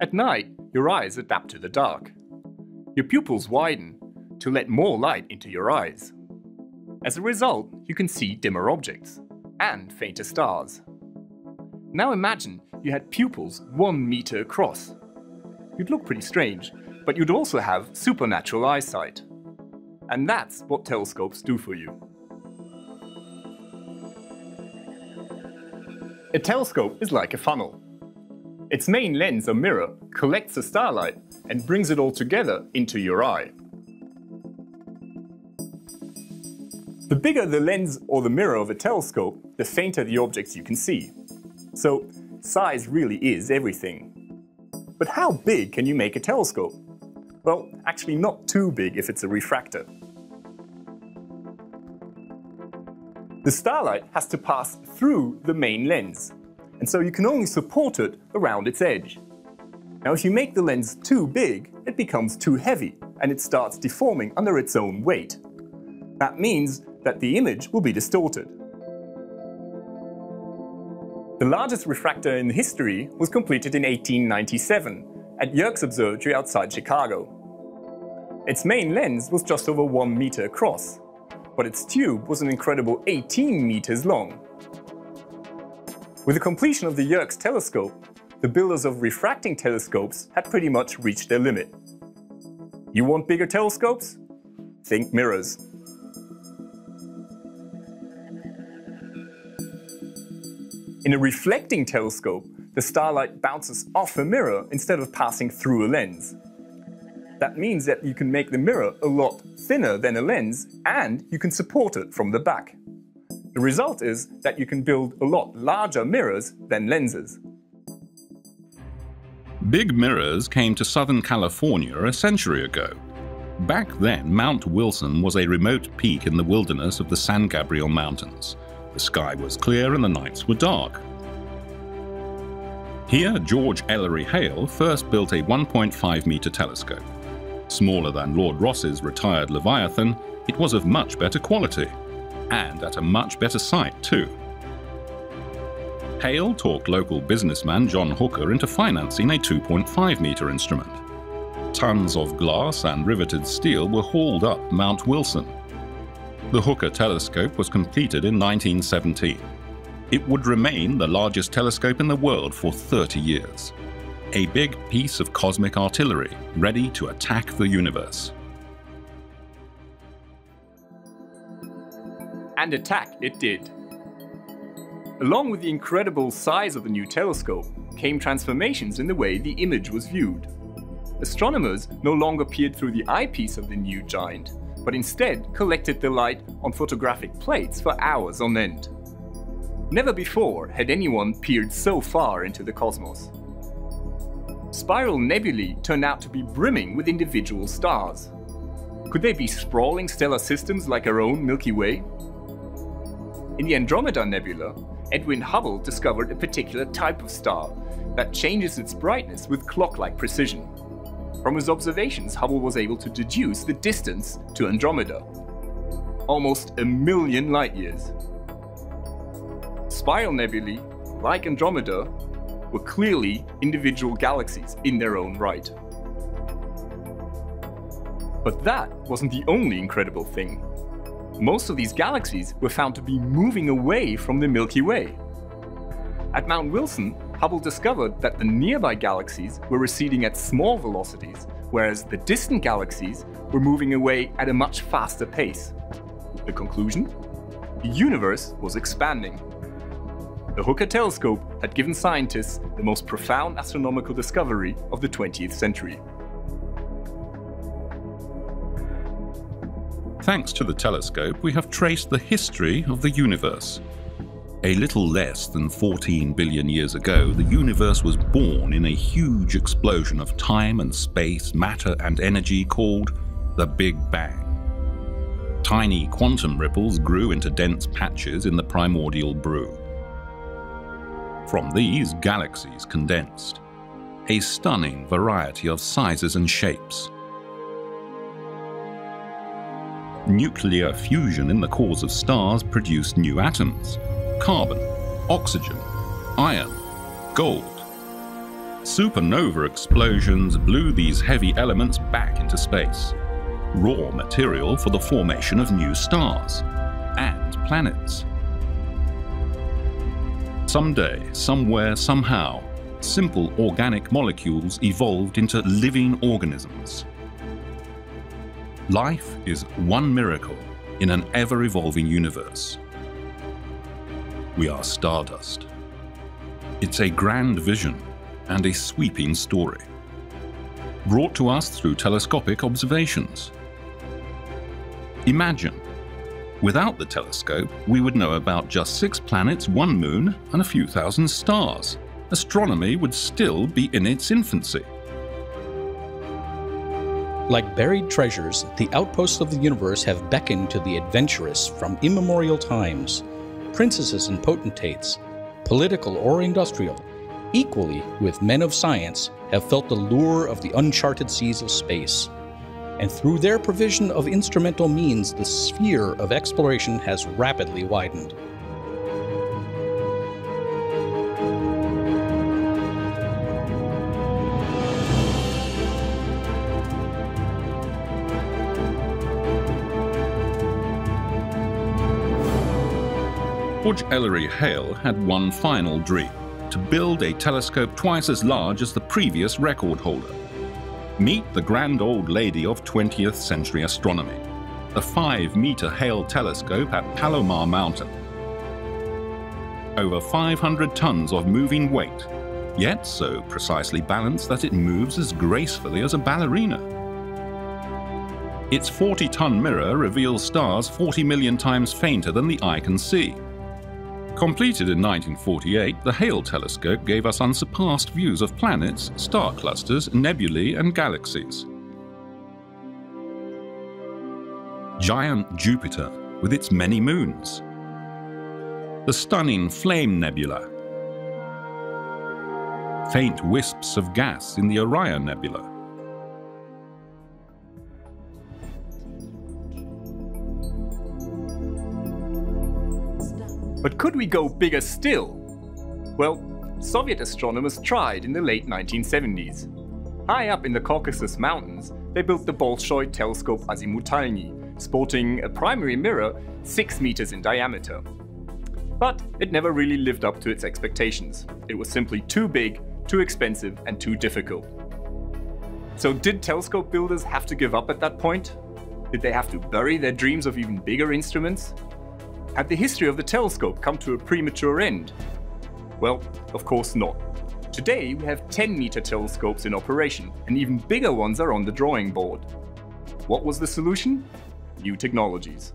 At night, your eyes adapt to the dark. Your pupils widen to let more light into your eyes. As a result, you can see dimmer objects and fainter stars. Now imagine you had pupils 1 meter across. You'd look pretty strange, but you'd also have supernatural eyesight. And that's what telescopes do for you. A telescope is like a funnel. Its main lens or mirror collects the starlight and brings it all together into your eye. The bigger the lens or the mirror of a telescope, the fainter the objects you can see. So, size really is everything. But how big can you make a telescope? Well, actually not too big if it's a refractor. The starlight has to pass through the main lens, and so you can only support it around its edge. Now, if you make the lens too big, it becomes too heavy, and it starts deforming under its own weight. That means that the image will be distorted. The largest refractor in history was completed in 1897 at Yerkes Observatory outside Chicago. Its main lens was just over 1 meter across, but its tube was an incredible 18 meters long. With the completion of the Yerkes telescope, the builders of refracting telescopes had pretty much reached their limit. You want bigger telescopes? Think mirrors. In a reflecting telescope, the starlight bounces off a mirror instead of passing through a lens. That means that you can make the mirror a lot thinner than a lens, and you can support it from the back. The result is that you can build a lot larger mirrors than lenses. Big mirrors came to Southern California a century ago. Back then, Mount Wilson was a remote peak in the wilderness of the San Gabriel Mountains. The sky was clear and the nights were dark. Here, George Ellery Hale first built a 1.5-meter telescope. Smaller than Lord Ross's retired Leviathan, it was of much better quality, and at a much better sight too. Hale talked local businessman John Hooker into financing a 2.5-meter instrument. Tons of glass and riveted steel were hauled up Mount Wilson. The Hooker telescope was completed in 1917. It would remain the largest telescope in the world for 30 years. A big piece of cosmic artillery, ready to attack the universe. And attack it did. Along with the incredible size of the new telescope came transformations in the way the image was viewed. Astronomers no longer peered through the eyepiece of the new giant, but instead collected the light on photographic plates for hours on end. Never before had anyone peered so far into the cosmos. Spiral nebulae turned out to be brimming with individual stars. Could they be sprawling stellar systems like our own Milky Way? In the Andromeda Nebula, Edwin Hubble discovered a particular type of star that changes its brightness with clock-like precision. From his observations, Hubble was able to deduce the distance to Andromeda. Almost 1 million light-years. Spiral nebulae, like Andromeda, were clearly individual galaxies in their own right. But that wasn't the only incredible thing. Most of these galaxies were found to be moving away from the Milky Way. At Mount Wilson, Hubble discovered that the nearby galaxies were receding at small velocities, whereas the distant galaxies were moving away at a much faster pace. The conclusion? The universe was expanding. The Hooker telescope had given scientists the most profound astronomical discovery of the 20th century. Thanks to the telescope, we have traced the history of the universe. A little less than 14 billion years ago, the universe was born in a huge explosion of time and space, matter and energy called the Big Bang. Tiny quantum ripples grew into dense patches in the primordial brew. From these, galaxies condensed. A stunning variety of sizes and shapes. Nuclear fusion in the cores of stars produced new atoms: carbon, oxygen, iron, gold. Supernova explosions blew these heavy elements back into space, raw material for the formation of new stars and planets. Someday, somewhere, somehow, simple organic molecules evolved into living organisms. Life is one miracle in an ever-evolving universe. We are stardust. It's a grand vision and a sweeping story, brought to us through telescopic observations. Imagine, without the telescope, we would know about just 6 planets, 1 moon, and a few thousand stars. Astronomy would still be in its infancy. Like buried treasures, the outposts of the universe have beckoned to the adventurous from immemorial times. Princesses and potentates, political or industrial, equally with men of science, have felt the lure of the uncharted seas of space. And through their provision of instrumental means, the sphere of exploration has rapidly widened. George Ellery Hale had one final dream: to build a telescope twice as large as the previous record holder. Meet the grand old lady of 20th century astronomy, the 5-meter Hale telescope at Palomar Mountain. Over 500 tons of moving weight, yet so precisely balanced that it moves as gracefully as a ballerina. Its 40-ton mirror reveals stars 40 million times fainter than the eye can see. Completed in 1948, the Hale telescope gave us unsurpassed views of planets, star clusters, nebulae, and galaxies. Giant Jupiter with its many moons. The stunning Flame Nebula. Faint wisps of gas in the Orion Nebula. But could we go bigger still? Well, Soviet astronomers tried in the late 1970s. High up in the Caucasus Mountains, they built the Bolshoi telescope Azimutalny, sporting a primary mirror 6 meters in diameter. But it never really lived up to its expectations. It was simply too big, too expensive, and too difficult. So did telescope builders have to give up at that point? Did they have to bury their dreams of even bigger instruments? Had the history of the telescope come to a premature end? Well, of course not. Today we have 10-meter telescopes in operation, and even bigger ones are on the drawing board. What was the solution? New technologies.